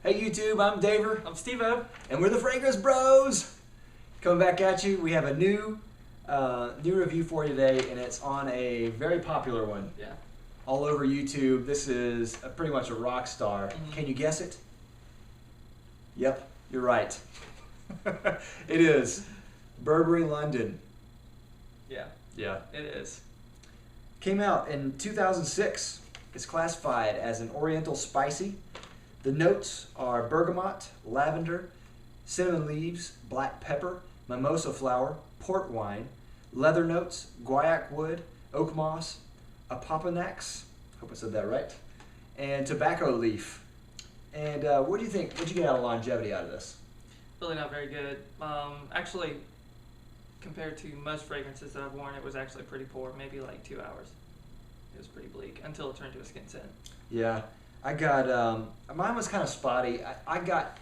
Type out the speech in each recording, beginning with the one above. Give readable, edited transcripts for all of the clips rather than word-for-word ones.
Hey YouTube, I'm Daver, I'm Steve-O. and we're the Fragrance Bros. Coming back at you, we have a new review for you today, and it's on a very popular one. Yeah. All over YouTube. This is pretty much a rock star. Mm-hmm. Can you guess it? Yep, you're right. It is Burberry London. Yeah, Yeah. it is. Came out in 2006. It's classified as an Oriental spicy. The notes are bergamot, lavender, cinnamon leaves, black pepper, mimosa flower, port wine, leather notes, guaiac wood, oak moss, apopanax, hope I said that right, and tobacco leaf. And what do you think? What'd you get out of longevity out of this? Really not very good. Actually, compared to most fragrances that I've worn, it was actually pretty poor. Maybe like 2 hours. It was pretty bleak until it turned to a skin scent. Yeah, I got mine was kind of spotty. I got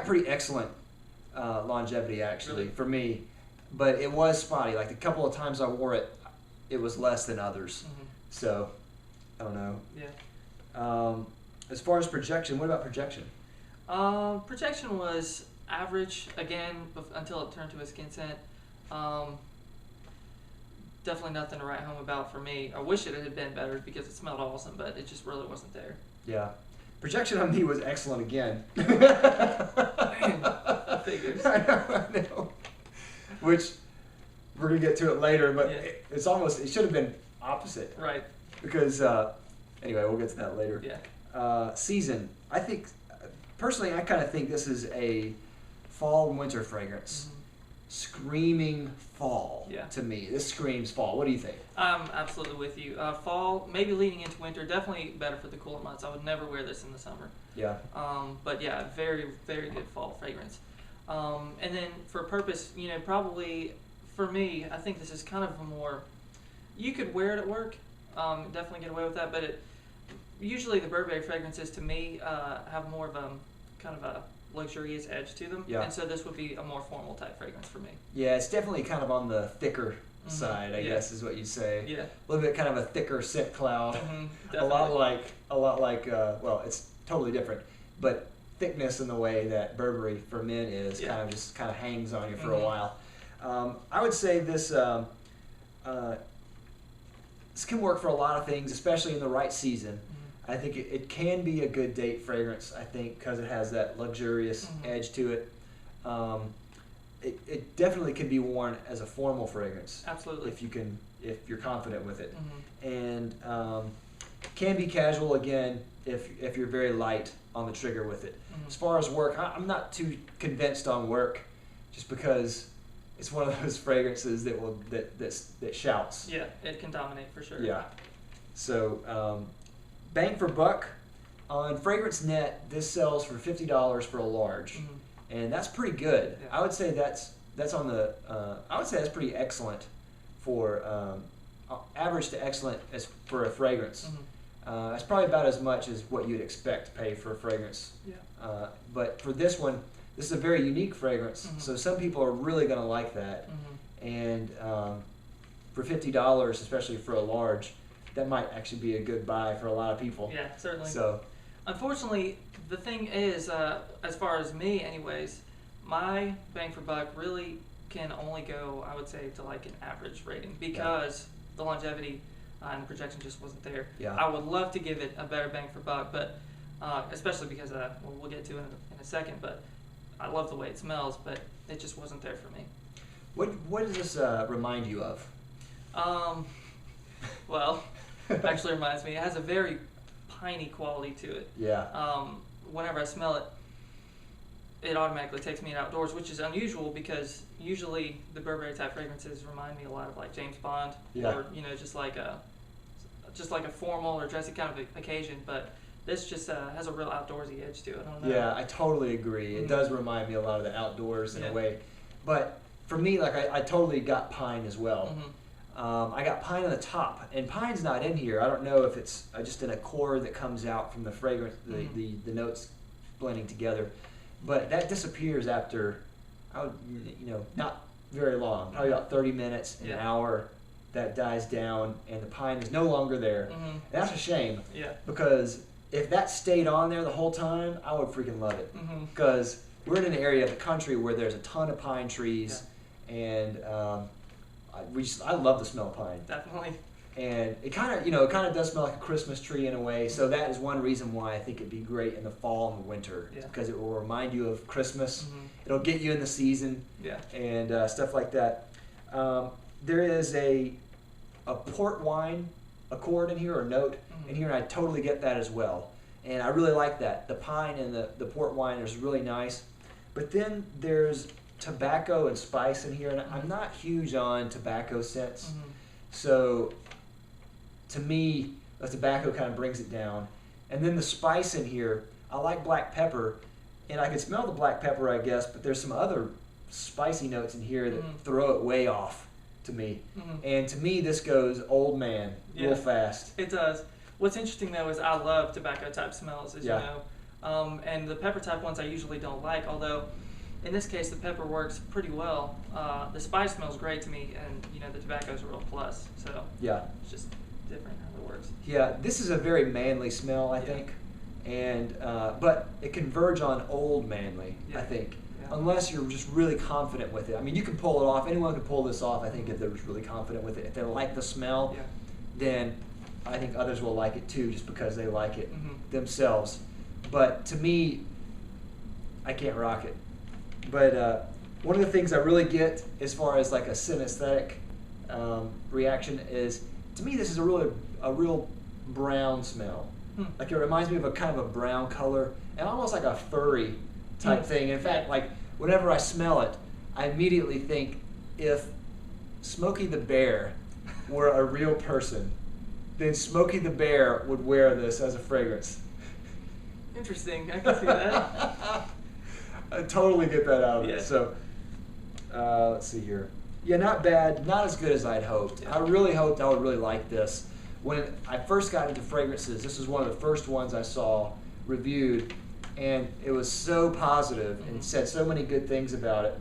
pretty excellent longevity actually Really? for me, but it was spotty. Like the couple of times I wore it, it was less than others. Mm-hmm. So I don't know. Yeah. As far as projection, what about projection? Projection was average again until it turned to a skin scent. Definitely nothing to write home about for me. I wish it had been better because it smelled awesome, but it just really wasn't there. Yeah, projection on me was excellent again. Man, figures. I know. Which we're gonna get to it later, but Yeah. it should have been opposite Right. because anyway, we'll get to that later. Yeah. Season. I think personally, I kind of think this is a fall and winter fragrance. Mm-hmm. Screaming fall. Yeah. To me, this screams fall. What do you think? I'm absolutely with you. Fall, maybe leading into winter, definitely better for the cooler months. I would never wear this in the summer. Yeah. But yeah, very, very good fall fragrance. And then for purpose, probably for me, I think this is kind of a more, you could wear it at work, definitely get away with that, but usually the Burberry fragrances to me have more of a kind of a luxurious edge to them. Yeah. And so this would be a more formal type fragrance for me. Yeah, it's definitely kind of on the thicker Mm-hmm. side, I Yeah. guess is what you'd say. Yeah. A little bit kind of a thicker scent cloud. Mm-hmm. a lot like well, it's totally different, but thickness in the way that Burberry for men is Yeah. kind of hangs on you for a Mm-hmm. while. I would say this can work for a lot of things, especially in the right season. Mm-hmm. I think it can be a good date fragrance. I think because it has that luxurious Mhm. edge to it. It definitely can be worn as a formal fragrance Absolutely. if you're confident with it, Mm-hmm. and can be casual again if you're very light on the trigger with it. Mhm. As far as work, I'm not too convinced on work, just because it's one of those fragrances that shouts. Yeah, it can dominate for sure. Yeah. So bang for buck on Fragrance Net. This sells for $50 for a large. Mm-hmm. And that's pretty good. Yeah. I would say that's on the. I would say that's pretty excellent for average to excellent as for a fragrance. Mm-hmm. That's probably about as much as what you'd expect to pay for a fragrance. Yeah. But for this one, this is a very unique fragrance, Mhm. so some people are really going to like that. Mm-hmm. And for $50, especially for a large, that might actually be a good buy for a lot of people. Yeah, certainly. So Unfortunately, the thing is, as far as me anyways, my bang for buck really can only go, I would say, to like an average rating because the longevity and the projection just wasn't there. Yeah. I would love to give it a better bang for buck, but especially because we'll get to it in a second, but I love the way it smells, but it just wasn't there for me. what does this remind you of? Well, actually reminds me, it has a very piney quality to it. Yeah. Whenever I smell it, it automatically takes me outdoors, which is unusual because usually the Burberry type fragrances remind me a lot of like James Bond, Yeah. or just like a formal or dressy kind of occasion. But this just has a real outdoorsy edge to it. I don't know. Yeah, I totally agree. It Mhm. does remind me a lot of the outdoors in Yeah. a way. But for me, like I totally got pine as well. Mhm. I got pine on the top, and pine's not in here. I don't know if it's just in a core that comes out from the fragrance, Mhm. the notes blending together. But that disappears after, not very long, probably about 30 minutes, an Yeah. hour. That dies down, and the pine is no longer there. Mhm. And that's a shame Yeah. because if that stayed on there the whole time, I would freaking love it. Mm-hmm. Because we're in an area of the country where there's a ton of pine trees, and I love the smell of pine. Definitely. And it kind of does smell like a Christmas tree in a way. So that is one reason why I think it'd be great in the fall and the winter, because it will remind you of Christmas. Mm-hmm. It'll get you in the season, and stuff like that. There is a port wine accord in here, or note in here, and I totally get that as well. And I really like that. The pine and the port wine is really nice. But then there's tobacco and spice in here, and I'm not huge on tobacco scents. Mm-hmm. So to me, the tobacco kind of brings it down. And then the spice in here, I like black pepper, and I can smell the black pepper, I guess, but there's some other spicy notes in here that throw it way off to me. Mm-hmm. And to me, this goes old man real fast. It does. What's interesting though is I love tobacco type smells, as you know. And the pepper type ones I usually don't like, although in this case the pepper works pretty well. The spice smells great to me, and the tobacco's a real plus. So it's just different how it works. Yeah, this is a very manly smell, I think. And but it can verge on old manly, I think. Unless you're just really confident with it. I mean, you can pull it off. Anyone can pull this off, I think, if they're just really confident with it. If they like the smell, then I think others will like it too, just because they like it themselves. But to me, I can't rock it. But one of the things I really get as far as like a synesthetic reaction is, to me, this is a real brown smell. Like, it reminds me of a kind of a brown color, and almost like a furry type thing. In fact, like, whenever I smell it, I immediately think, if Smokey the Bear were a real person, then Smokey the Bear would wear this as a fragrance. Interesting. I can see that. I totally get that out of it. So, let's see here. Yeah, not bad. Not as good as I'd hoped. I really hoped I would really like this. When I first got into fragrances, this was one of the first ones I saw reviewed, and it was so positive and said so many good things about it.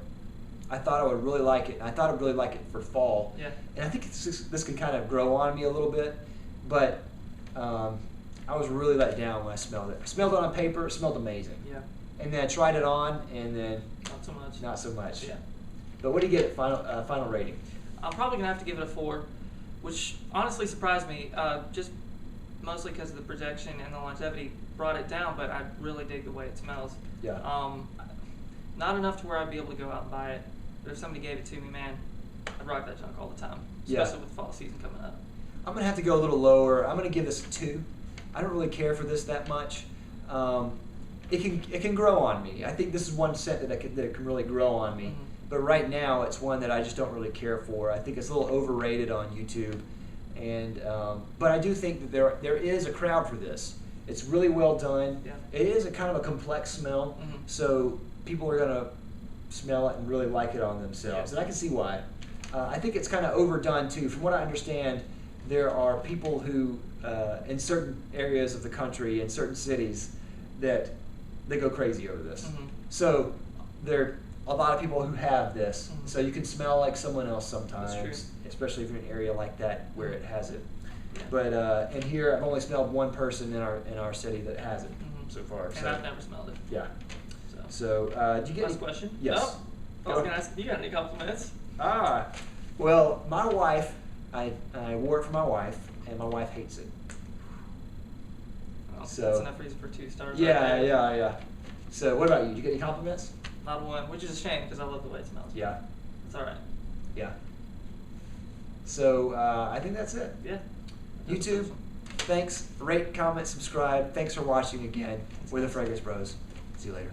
I thought I would really like it. And I thought I'd really like it for fall. And I think this can kind of grow on me a little bit, but I was really let down when I smelled it. I smelled it on paper. It smelled amazing. And then I tried it on, and then not so much. But what do you get at final rating? I'm probably going to have to give it a 4, which honestly surprised me, just mostly because of the projection and the longevity brought it down, but I really dig the way it smells. Not enough to where I'd be able to go out and buy it, but if somebody gave it to me, man, I'd rock that junk all the time, especially with fall season coming up. I'm going to have to go a little lower. I'm going to give this a 2. I don't really care for this that much. It can grow on me. I think this is one scent that it can really grow on me. But right now, it's one that I just don't really care for. I think it's a little overrated on YouTube, and but I do think that there is a crowd for this. It's really well done. It is a kind of a complex smell, so people are gonna smell it and really like it on themselves, and I can see why. I think it's kind of overdone too. From what I understand, there are people who in certain areas of the country, in certain cities, that they go crazy over this. So there are a lot of people who have this, so you can smell like someone else sometimes, especially if you're in an area like that where it has it. But in here, I've only smelled one person in our city that has it so far. And I've never smelled it. So did you get last any question? Yes. I was going to ask, you got any compliments? Well, my wife, I wore it for my wife, and my wife hates it. Well, so that's enough reason for 2 stars. Yeah. So what about you? Did you get any compliments? Not one, which is a shame because I love the way it smells. It's all right. So I think that's it. YouTube, thanks. Rate, comment, subscribe. Thanks for watching again. We're the Fragrance Bros. See you later.